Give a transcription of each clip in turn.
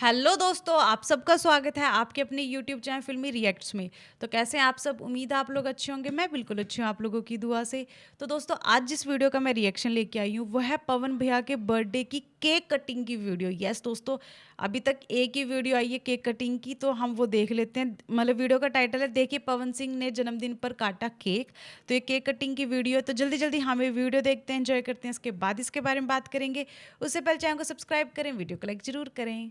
Hello दोस्तों, आप सबका स्वागत है आपके अपने यूट्यूब चैनल फिल्मी रिएक्ट्स में। तो कैसे हैं आप सब? उम्मीद है आप लोग अच्छे होंगे। मैं बिल्कुल अच्छी हूँ आप लोगों की दुआ से। तो दोस्तों, आज जिस वीडियो का मैं रिएक्शन लेके आई हूँ वो है पवन भैया के बर्थडे की केक कटिंग की वीडियो। यस दोस्तों, अभी तक एक ही वीडियो आई है केक कटिंग की, तो हम वो देख लेते हैं। मतलब वीडियो का टाइटल है देखिए पवन सिंह ने जन्मदिन पर काटा केक। तो ये केक कटिंग की वीडियो है, तो जल्दी जल्दी हमें वीडियो देखते हैं, एंजॉय करते हैं, इसके बाद इसके बारे में बात करेंगे। उससे पहले चैनल को सब्सक्राइब करें, वीडियो को लाइक जरूर करें।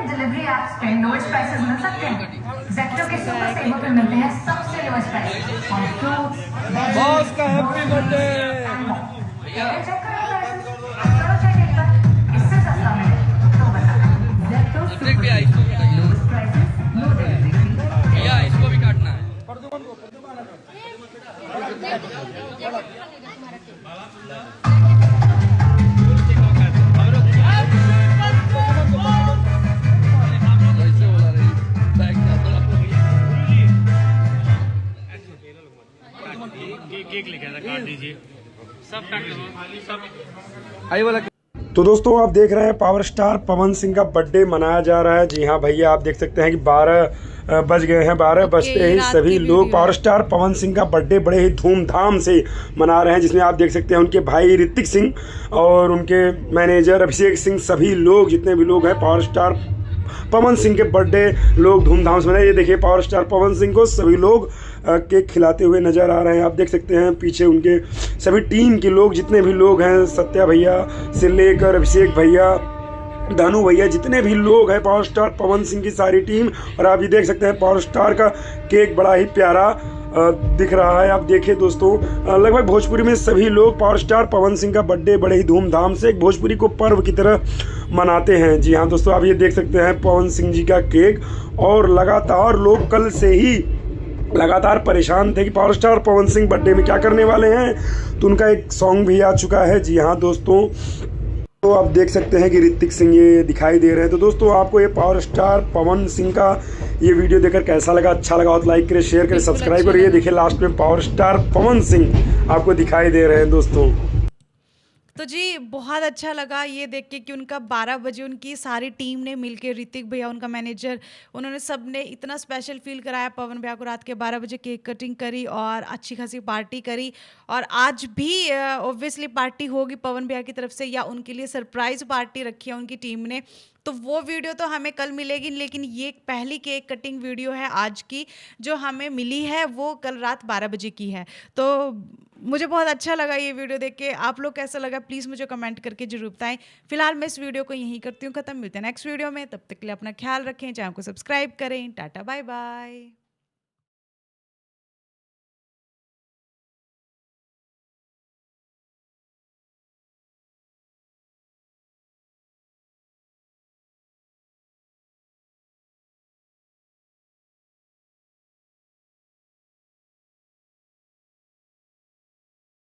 डिलीवरी ऐप्स पे लोएस्ट प्राइसेस मिल सकते हैं। ज़ेप्टो के सुपर सेवर पे मिलते हैं सबसे lowest price on fruits, boss का हैप्पी बर्थडे। चेक करो प्राइसेस, करो चेक एक बार। इससे सस्ता मिले तो बताना। Zepto super saver, lowest prices, low delivery fee. भैया इसको भी काटना है। केक लेके आना, काट दीजिए। सब काट लो, सब। आई वाला तो दोस्तों आप देख रहे हैं पावर स्टार पवन सिंह का बर्थडे मनाया जा रहा है। जी हाँ भैया, आप देख सकते हैं कि 12 बज गए हैं। 12 बजते ही सभी लोग पावर स्टार पवन सिंह का बर्थडे बड़े ही धूमधाम से मना रहे हैं, जिसमें आप देख सकते हैं उनके भाई ऋतिक सिंह और उनके मैनेजर अभिषेक सिंह, सभी लोग जितने भी लोग हैं पावर स्टार पवन सिंह के बर्थडे लोग धूमधाम से मनाए। ये देखिए पावर स्टार पवन सिंह को सभी लोग केक खिलाते हुए नज़र आ रहे हैं। आप देख सकते हैं पीछे उनके सभी टीम के लोग, जितने भी लोग हैं, सत्या भैया से लेकर अभिषेक भैया, दानू भैया, जितने भी लोग हैं पावर स्टार पवन सिंह की सारी टीम। और आप ये देख सकते हैं पावर स्टार का केक बड़ा ही प्यारा दिख रहा है। आप देखिए दोस्तों, लगभग भोजपुरी में सभी लोग पावर स्टार पवन सिंह का बर्थडे बड़े ही धूमधाम से एक भोजपुरी को पर्व की तरह मनाते हैं। जी हाँ दोस्तों, आप ये देख सकते हैं पवन सिंह जी का केक। और लगातार लोग कल से ही लगातार परेशान थे कि power star Pawan Singh birthday में क्या करने वाले हैं, तो उनका एक सॉन्ग भी आ चुका है। जी हाँ दोस्तों, तो आप देख सकते हैं कि ऋतिक सिंह ये दिखाई दे रहे हैं। तो दोस्तों, आपको ये पावर स्टार पवन सिंह का ये वीडियो देखकर कैसा लगा? अच्छा लगा हो तो लाइक करें, शेयर करें, सब्सक्राइब करें। ये देखिए लास्ट में पावर स्टार पवन सिंह आपको दिखाई दे रहे हैं दोस्तों। तो जी बहुत अच्छा लगा ये देख के कि उनका 12 बजे उनकी सारी टीम ने मिलके, ऋतिक भैया उनका मैनेजर, उन्होंने सब ने इतना स्पेशल फील कराया पवन भैया को। रात के 12 बजे केक कटिंग करी और अच्छी खासी पार्टी करी। और आज भी ऑब्वियसली पार्टी होगी पवन भैया की तरफ से, या उनके लिए सरप्राइज पार्टी रखी है उनकी टीम ने। तो वो वीडियो तो हमें कल मिलेगी, लेकिन ये पहली केक कटिंग वीडियो है आज की जो हमें मिली है, वो कल रात 12 बजे की है। तो मुझे बहुत अच्छा लगा ये वीडियो देख के। आप लोग कैसा लगा प्लीज़ मुझे कमेंट करके जरूर बताएं। फिलहाल मैं इस वीडियो को यहीं करती हूँ ख़त्म। मिलते हैं नेक्स्ट वीडियो में, तब तक के लिए अपना ख्याल रखें, चैनल को सब्सक्राइब करें। Ta-ta bye bye.